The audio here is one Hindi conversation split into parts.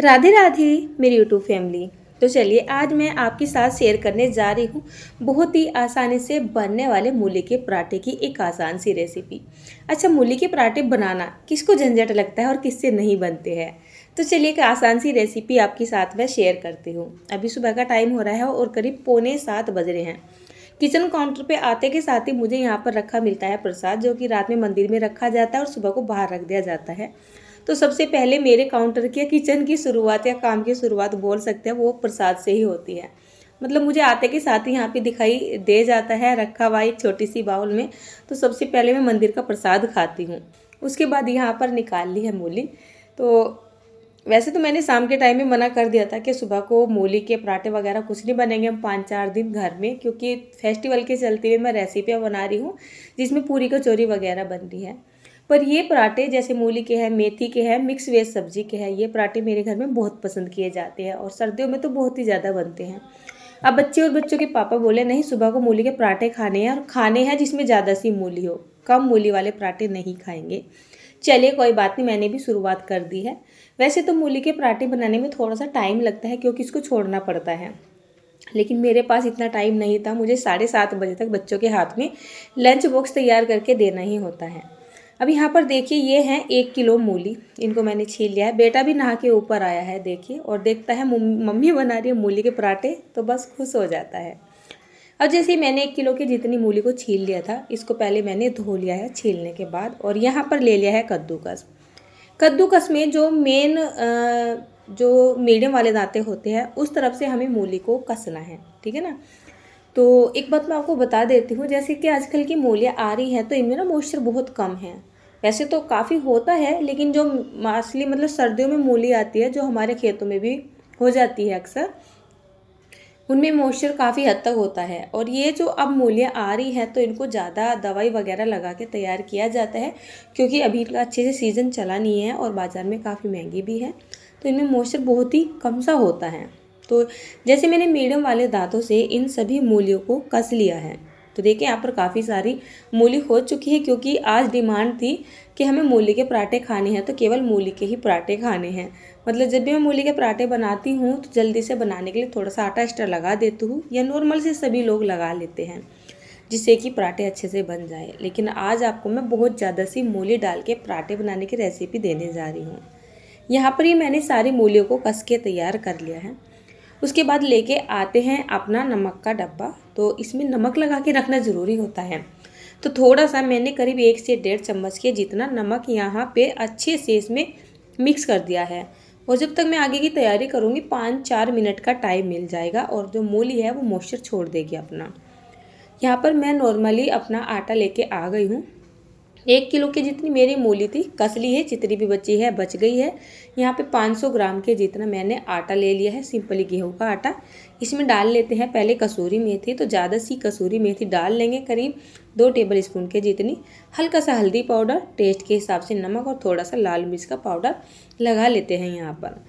राधे राधे मेरी यूट्यूब फैमिली। तो चलिए आज मैं आपके साथ शेयर करने जा रही हूँ बहुत ही आसानी से बनने वाले मूली के पराठे की एक आसान सी रेसिपी। अच्छा, मूली के पराठे बनाना किसको झंझट लगता है और किससे नहीं बनते हैं। तो चलिए एक आसान सी रेसिपी आपके साथ मैं शेयर करती हूँ। अभी सुबह का टाइम हो रहा है और करीब 6:45 बज रहे हैं। किचन काउंटर पे आते के साथ ही मुझे यहाँ पर रखा मिलता है प्रसाद, जो कि रात में मंदिर में रखा जाता है और सुबह को बाहर रख दिया जाता है। तो सबसे पहले मेरे काउंटर की या किचन की शुरुआत या काम की शुरुआत बोल सकते हैं वो प्रसाद से ही होती है। मतलब मुझे आते के साथ ही यहाँ पे दिखाई दे जाता है रखा हुआ एक छोटी सी बाउल में। तो सबसे पहले मैं मंदिर का प्रसाद खाती हूँ। उसके बाद यहाँ पर निकाल ली है मूली। तो वैसे तो मैंने शाम के टाइम में मना कर दिया था कि सुबह को मूली के पराठे वगैरह कुछ नहीं बनेंगे हम 5-4 दिन घर में, क्योंकि फेस्टिवल के चलते हुए मैं रेसिपियाँ बना रही हूँ जिसमें पूरी कचौरी वगैरह बन रही है। पर ये पराठे जैसे मूली के हैं, मेथी के हैं, मिक्स वेज सब्जी के हैं, ये पराठे मेरे घर में बहुत पसंद किए जाते हैं और सर्दियों में तो बहुत ही ज़्यादा बनते हैं। अब बच्चे और बच्चों के पापा बोले नहीं, सुबह को मूली के पराठे खाने हैं और खाने हैं जिसमें ज़्यादा सी मूली हो, कम मूली वाले पराठे नहीं खाएंगे। चलिए कोई बात नहीं, मैंने भी शुरुआत कर दी है। वैसे तो मूली के पराठे बनाने में थोड़ा सा टाइम लगता है क्योंकि इसको छोड़ना पड़ता है, लेकिन मेरे पास इतना टाइम नहीं था। मुझे 7:30 बजे तक बच्चों के हाथ में लंच बॉक्स तैयार करके देना ही होता है। अब यहाँ पर देखिए ये हैं 1 किलो मूली, इनको मैंने छील लिया है। बेटा भी नहा के ऊपर आया है देखिए, और देखता है मम्मी बना रही है मूली के पराठे तो बस खुश हो जाता है। अब जैसे ही मैंने 1 किलो की जितनी मूली को छील लिया था, इसको पहले मैंने धो लिया है छीलने के बाद, और यहाँ पर ले लिया है कद्दूकस। कद्दूकस में जो मेन जो मीडियम वाले दांते होते हैं उस तरफ से हमें मूली को कसना है, ठीक है ना। तो एक बात मैं आपको बता देती हूँ, जैसे कि आजकल की मूलियाँ आ रही हैं तो इनमें ना मॉइस्चर बहुत कम है। वैसे तो काफ़ी होता है, लेकिन जो असली मतलब सर्दियों में मूली आती है जो हमारे खेतों में भी हो जाती है अक्सर, उनमें मॉइस्चर काफ़ी हद तक होता है। और ये जो अब मूलियाँ आ रही हैं तो इनको ज़्यादा दवाई वगैरह लगा के तैयार किया जाता है, क्योंकि अभी इनका अच्छे से सीज़न चला नहीं है और बाज़ार में काफ़ी महंगी भी है। तो इनमें मॉइस्चर बहुत ही कम सा होता है। तो जैसे मैंने मीडियम वाले दांतों से इन सभी मूलियों को कस लिया है। तो देखिए यहाँ पर काफ़ी सारी मूली हो चुकी है, क्योंकि आज डिमांड थी कि हमें मूली के पराठे खाने हैं तो केवल मूली के ही पराठे खाने हैं। मतलब जब भी मैं मूली के पराठे बनाती हूँ तो जल्दी से बनाने के लिए थोड़ा सा आटा एक्स्ट्रा लगा देती हूँ, या नॉर्मल से सभी लोग लगा लेते हैं जिससे कि पराठे अच्छे से बन जाए। लेकिन आज आपको मैं बहुत ज़्यादा सी मूली डाल के पराठे बनाने की रेसिपी देने जा रही हूँ। यहाँ पर ही मैंने सारी मूलियों को कस के तैयार कर लिया है। उसके बाद लेके आते हैं अपना नमक का डब्बा। तो इसमें नमक लगा के रखना ज़रूरी होता है। तो थोड़ा सा मैंने करीब 1 से 1.5 चम्मच के जितना नमक यहाँ पे अच्छे से इसमें मिक्स कर दिया है। और जब तक मैं आगे की तैयारी करूँगी 5-4 मिनट का टाइम मिल जाएगा और जो मूली है वो मॉइस्चर छोड़ देगी अपना। यहाँ पर मैं नॉर्मली अपना आटा लेके आ गई हूँ। 1 किलो की जितनी मेरी मूली थी कस ली है, जितनी भी बची है बच गई है। यहाँ पे 500 ग्राम के जितना मैंने आटा ले लिया है, सिंपली गेहूँ का आटा। इसमें डाल लेते हैं पहले कसूरी मेथी। तो ज़्यादा सी कसूरी मेथी डाल लेंगे, करीब 2 टेबल स्पून के जितनी। हल्का सा हल्दी पाउडर, टेस्ट के हिसाब से नमक, और थोड़ा सा लाल मिर्च का पाउडर लगा लेते हैं यहाँ पर।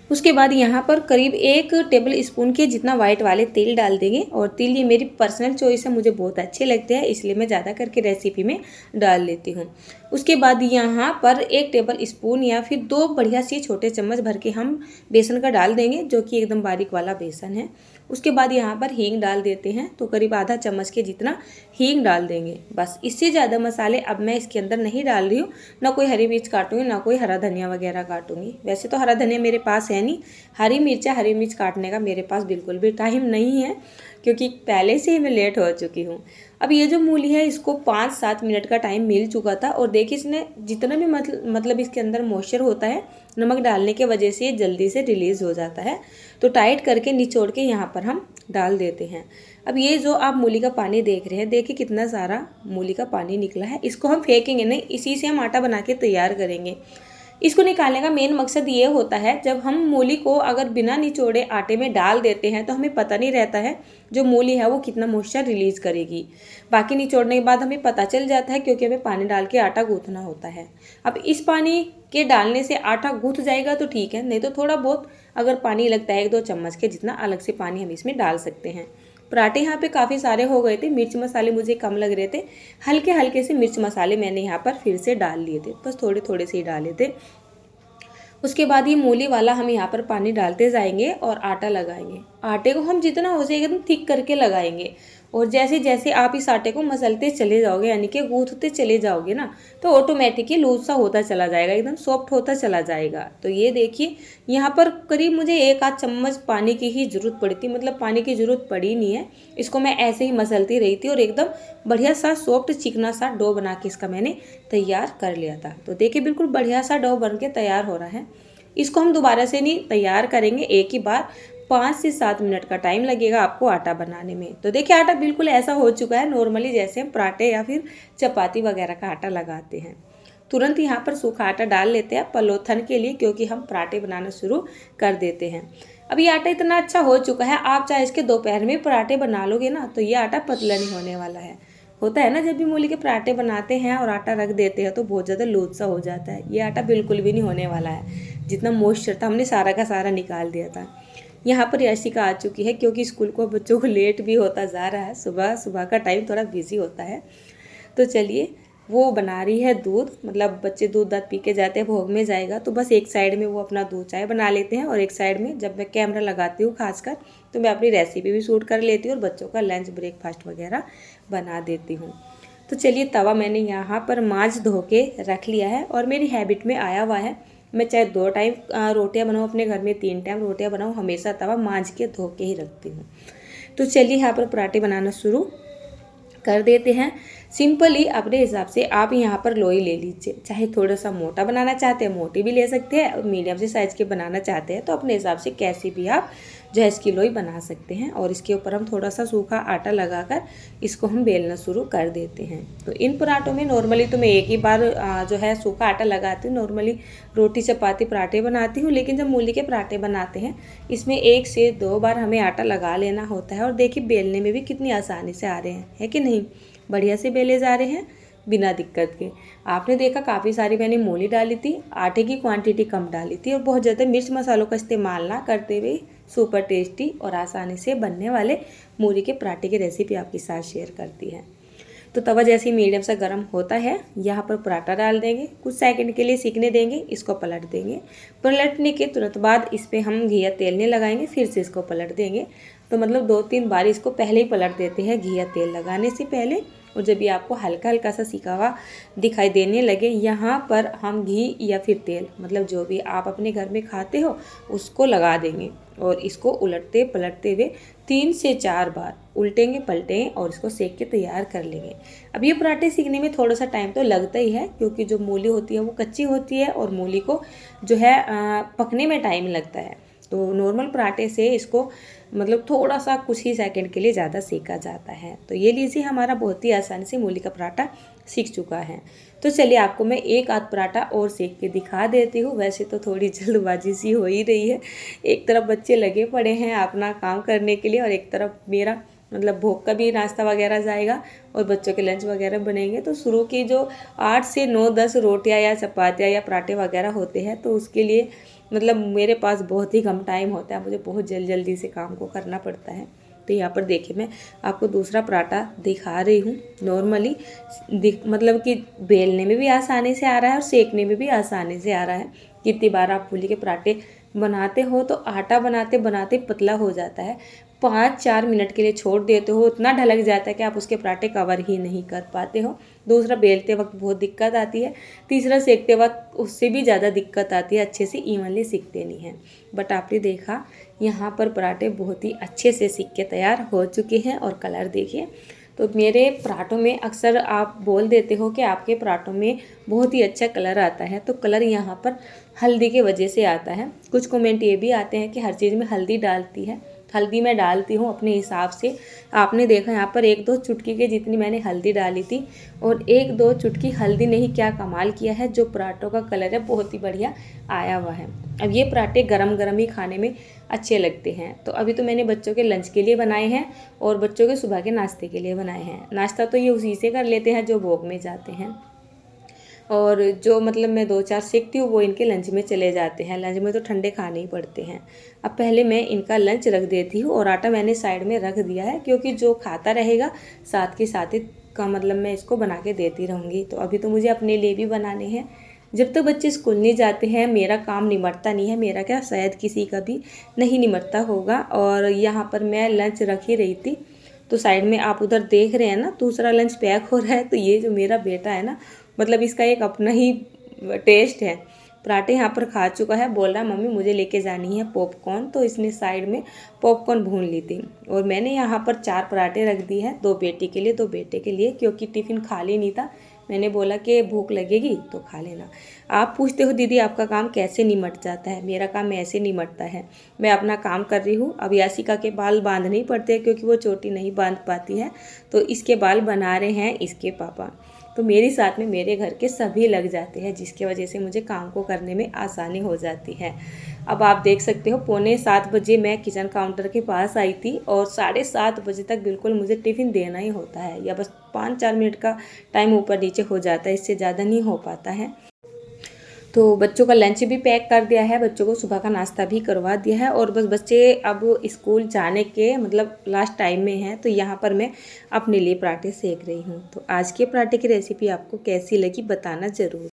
उसके बाद यहाँ पर करीब 1 टेबल स्पून के जितना वाइट वाले तेल डाल देंगे। और तिल ये मेरी पर्सनल चॉइस है, मुझे बहुत अच्छे लगते हैं इसलिए मैं ज़्यादा करके रेसिपी में डाल लेती हूँ। उसके बाद यहाँ पर 1 टेबल स्पून या फिर 2 बढ़िया सी छोटे चम्मच भर के हम बेसन का डाल देंगे, जो कि एकदम बारीक वाला बेसन है। उसके बाद यहाँ पर हींग डाल देते हैं, तो करीब आधा चम्मच के जितना हींग डाल देंगे। बस, इससे ज़्यादा मसाले अब मैं इसके अंदर नहीं डाल रही हूँ। ना कोई हरी मिर्च काटूंगी, ना कोई हरा धनिया वगैरह काटूंगी। वैसे तो हरा धनिया मेरे पास है नहीं, हरी मिर्च काटने का मेरे पास बिल्कुल भी टाइम नहीं है, क्योंकि पहले से ही मैं लेट हो चुकी हूँ। अब ये जो मूली है इसको 5-7 मिनट का टाइम मिल चुका था, और देखिए इसने जितना भी मतलब इसके अंदर मॉइस्चर होता है नमक डालने के वजह से ये जल्दी से रिलीज़ हो जाता है। तो टाइट करके निचोड़ के यहाँ पर हम डाल देते हैं। अब ये जो आप मूली का पानी देख रहे हैं, देखिए कितना सारा मूली का पानी निकला है। इसको हम फेंकेंगे नहीं, इसी से हम आटा बना के तैयार करेंगे। इसको निकालने का मेन मकसद ये होता है, जब हम मूली को अगर बिना निचोड़े आटे में डाल देते हैं तो हमें पता नहीं रहता है जो मूली है वो कितना मॉइस्चर रिलीज़ करेगी। बाकी निचोड़ने के बाद हमें पता चल जाता है, क्योंकि हमें पानी डाल के आटा गूँथना होता है। अब इस पानी के डालने से आटा गूँथ जाएगा तो ठीक है, नहीं तो थोड़ा बहुत अगर पानी लगता है 1-2 चम्मच के जितना अलग से पानी हम इसमें डाल सकते हैं। पराठे यहाँ पे काफ़ी सारे हो गए थे, मिर्च मसाले मुझे कम लग रहे थे, हल्के हल्के से मिर्च मसाले मैंने यहाँ पर फिर से डाल लिए थे, बस थोड़े थोड़े से ही डाले थे। उसके बाद ये मूली वाला हम यहाँ पर पानी डालते जाएंगे और आटा लगाएंगे। आटे को हम जितना हो सके एकदम थिक करके लगाएंगे, और जैसे जैसे आप इस आटे को मसलते चले जाओगे, यानी कि गूंथते चले जाओगे ना, तो ऑटोमेटिकली लूज सा होता चला जाएगा, एकदम सॉफ्ट होता चला जाएगा। तो ये देखिए यहाँ पर करीब मुझे 1 आध चम्मच पानी की ही ज़रूरत पड़ी थी, मतलब पानी की ज़रूरत पड़ी नहीं है। इसको मैं ऐसे ही मसलती रही थी और एकदम बढ़िया सा सॉफ्ट चिकना सा डो बना के इसका मैंने तैयार कर लिया था। तो देखिए बिल्कुल बढ़िया सा डो बन के तैयार हो रहा है। इसको हम दोबारा से नहीं तैयार करेंगे, एक ही बार 5 से 7 मिनट का टाइम लगेगा आपको आटा बनाने में। तो देखिए आटा बिल्कुल ऐसा हो चुका है, नॉर्मली जैसे हम पराठे या फिर चपाती वगैरह का आटा लगाते हैं। तुरंत यहाँ पर सूखा आटा डाल लेते हैं पलोथन के लिए, क्योंकि हम पराठे बनाना शुरू कर देते हैं। अब ये आटा इतना अच्छा हो चुका है, आप चाहे इसके दोपहर में पराठे बना लोगे ना, तो ये आटा पतला नहीं होने वाला है। होता है ना जब भी मूली के पराठे बनाते हैं और आटा रख देते हैं तो बहुत ज़्यादा लूज सा हो जाता है। ये आटा बिल्कुल भी नहीं होने वाला है, जितना मॉइस्चर था हमने सारा का सारा निकाल दिया था। यहाँ पर यशिका आ चुकी है, क्योंकि स्कूल को बच्चों को लेट भी होता जा रहा है, सुबह सुबह का टाइम थोड़ा बिजी होता है। तो चलिए वो बना रही है दूध, मतलब बच्चे दूध दाद पी के जाते हैं, भोग में जाएगा तो बस एक साइड में वो अपना दूध चाय बना लेते हैं, और एक साइड में जब मैं कैमरा लगाती हूँ खासकर तो मैं अपनी रेसिपी भी शूट कर लेती हूँ और बच्चों का लंच ब्रेकफास्ट वगैरह बना देती हूँ। तो चलिए तवा मैंने यहाँ पर मांझ धो के रख लिया है, और मेरी हैबिट में आया हुआ है मैं चाहे 2 टाइम रोटियां बनाऊँ अपने घर में, 3 टाइम रोटियां बनाऊँ, हमेशा तवा मांझ के धो के ही रखती हूँ। तो चलिए यहाँ पर पराठे बनाना शुरू कर देते हैं। सिंपली अपने हिसाब से आप यहाँ पर लोई ले लीजिए, चाहे थोड़ा सा मोटा बनाना चाहते हैं मोटी भी ले सकते हैं, और मीडियम से साइज़ के बनाना चाहते हैं तो अपने हिसाब से कैसी भी आप जो है इसकी लोई बना सकते हैं। और इसके ऊपर हम थोड़ा सा सूखा आटा लगाकर इसको हम बेलना शुरू कर देते हैं। तो इन पराठों में नॉर्मली तो मैं एक ही बार जो है सूखा आटा लगाती हूँ, नॉर्मली रोटी चपाती पराठे बनाती हूँ, लेकिन जब मूली के पराठे बनाते हैं इसमें 1 से 2 बार हमें आटा लगा लेना होता है। और देखिए बेलने में भी कितनी आसानी से आ रहे हैं, है कि नहीं, बढ़िया से बेले जा रहे हैं बिना दिक्कत के। आपने देखा काफ़ी सारी मैंने मूली डाली थी, आटे की क्वांटिटी कम डाली थी, और बहुत ज़्यादा मिर्च मसालों का इस्तेमाल ना करते हुए सुपर टेस्टी और आसानी से बनने वाले मूली के पराठे की रेसिपी आपके साथ शेयर करती है। तो तवा जैसे ही मीडियम सा गर्म होता है यहाँ पर पराठा डाल देंगे, कुछ सेकंड के लिए सीखने देंगे, इसको पलट देंगे। पलटने के तुरंत बाद इस पर हम घी या तेल नहीं लगाएंगे, फिर से इसको पलट देंगे। तो मतलब 2-3 बार इसको पहले ही पलट देते हैं घी या तेल लगाने से पहले। और जब ये आपको हल्का हल्का सा सिका हुआ दिखाई देने लगे, यहाँ पर हम घी या फिर तेल, मतलब जो भी आप अपने घर में खाते हो उसको लगा देंगे, और इसको उलटते पलटते हुए 3 से 4 बार उल्टेंगे पलटेंगे और इसको सेक के तैयार कर लेंगे। अब ये पराठे सीखने में थोड़ा सा टाइम तो लगता ही है, क्योंकि जो मूली होती है वो कच्ची होती है और मूली को जो है पकने में टाइम लगता है। तो नॉर्मल पराठे से इसको मतलब थोड़ा सा कुछ ही सेकंड के लिए ज़्यादा सेका जाता है। तो ये लीजिए हमारा बहुत ही आसानी से मूली का पराठा सीख चुका है। तो चलिए आपको मैं 1 आध पराठा और सेक के दिखा देती हूँ। वैसे तो थोड़ी जल्दबाजी सी हो ही रही है, एक तरफ बच्चे लगे पड़े हैं अपना काम करने के लिए, और एक तरफ मेरा मतलब भोग का भी नाश्ता वगैरह जाएगा और बच्चों के लंच वगैरह बनेंगे। तो शुरू की जो 8 से 9-10 रोटियां या चपातियाँ या पराठे वगैरह होते हैं, तो उसके लिए मतलब मेरे पास बहुत ही कम टाइम होता है, मुझे बहुत जल्दी से काम को करना पड़ता है। तो यहाँ पर देखिए मैं आपको दूसरा पराठा दिखा रही हूँ। नॉर्मली मतलब कि बेलने में भी आसानी से आ रहा है और सेकने में भी आसानी से आ रहा है। कितनी बार आप मूली के पराठे बनाते हो तो आटा बनाते बनाते पतला हो जाता है, 5-4 मिनट के लिए छोड़ देते हो, इतना ढलक जाता है कि आप उसके पराठे कवर ही नहीं कर पाते हो। दूसरा बेलते वक्त बहुत दिक्कत आती है, तीसरा सेकते वक्त उससे भी ज़्यादा दिक्कत आती है, अच्छे से इवनली सिकते नहीं हैं। बट आपने देखा यहाँ पर पराठे बहुत ही अच्छे से सिक के तैयार हो चुके हैं। और कलर देखिए, तो मेरे पराठों में अक्सर आप बोल देते हो कि आपके पराठों में बहुत ही अच्छा कलर आता है, तो कलर यहाँ पर हल्दी के वजह से आता है। कुछ कमेंट ये भी आते हैं कि हर चीज़ में हल्दी डालती है, हल्दी मैं डालती हूँ अपने हिसाब से। आपने देखा यहाँ पर 1-2 चुटकी के जितनी मैंने हल्दी डाली थी, और 1-2 चुटकी हल्दी ने ही क्या कमाल किया है, जो पराठों का कलर है बहुत ही बढ़िया आया हुआ है। अब ये पराठे गरम गरम ही खाने में अच्छे लगते हैं। तो अभी तो मैंने बच्चों के लंच के लिए बनाए हैं और बच्चों के सुबह के नाश्ते के लिए बनाए हैं। नाश्ता तो ये उसी से कर लेते हैं जो भोग में जाते हैं, और जो मतलब मैं 2-4 सेकती हूँ वो इनके लंच में चले जाते हैं। लंच में तो ठंडे खाने ही पड़ते हैं। अब पहले मैं इनका लंच रख देती हूँ, और आटा मैंने साइड में रख दिया है, क्योंकि जो खाता रहेगा साथ के साथ ही का मतलब मैं इसको बना के देती रहूँगी। तो अभी तो मुझे अपने लिए भी बनाने हैं, जब तक बच्चे स्कूल नहीं जाते हैं मेरा काम निमटता नहीं है। मेरा क्या, शायद किसी का भी नहीं निमटता होगा। और यहाँ पर मैं लंच रख ही रही थी, तो साइड में आप उधर देख रहे हैं ना, दूसरा लंच पैक हो रहा है। तो ये जो मेरा बेटा है ना, मतलब इसका एक अपना ही टेस्ट है। पराठे यहाँ पर खा चुका है, बोल रहा है मम्मी मुझे लेके जानी है पॉपकॉर्न। तो इसने साइड में पॉपकॉर्न भून ली थी। और मैंने यहाँ पर 4 पराठे रख दिए हैं, 2 बेटी के लिए 2 बेटे के लिए, क्योंकि टिफ़िन खाली नहीं था। मैंने बोला कि भूख लगेगी तो खा लेना। आप पूछते हो दीदी आपका काम कैसे निमट जाता है। मेरा काम ऐसे निमटता है, मैं अपना काम कर रही हूँ। अब यासिका के बाल बांध नहीं पड़ते क्योंकि वो चोटी नहीं बांध पाती है, तो इसके बाल बना रहे हैं इसके पापा। तो मेरे साथ में मेरे घर के सभी लग जाते हैं, जिसकी वजह से मुझे काम को करने में आसानी हो जाती है। अब आप देख सकते हो 6:45 बजे मैं किचन काउंटर के पास आई थी, और 7:30 बजे तक बिल्कुल मुझे टिफ़िन देना ही होता है, या बस 5-4 मिनट का टाइम ऊपर नीचे हो जाता है, इससे ज़्यादा नहीं हो पाता है। तो बच्चों का लंच भी पैक कर दिया है, बच्चों को सुबह का नाश्ता भी करवा दिया है, और बस बच्चे अब स्कूल जाने के मतलब लास्ट टाइम में हैं। तो यहाँ पर मैं अपने लिए पराठे सेक रही हूँ। तो आज के पराठे की रेसिपी आपको कैसी लगी बताना ज़रूर।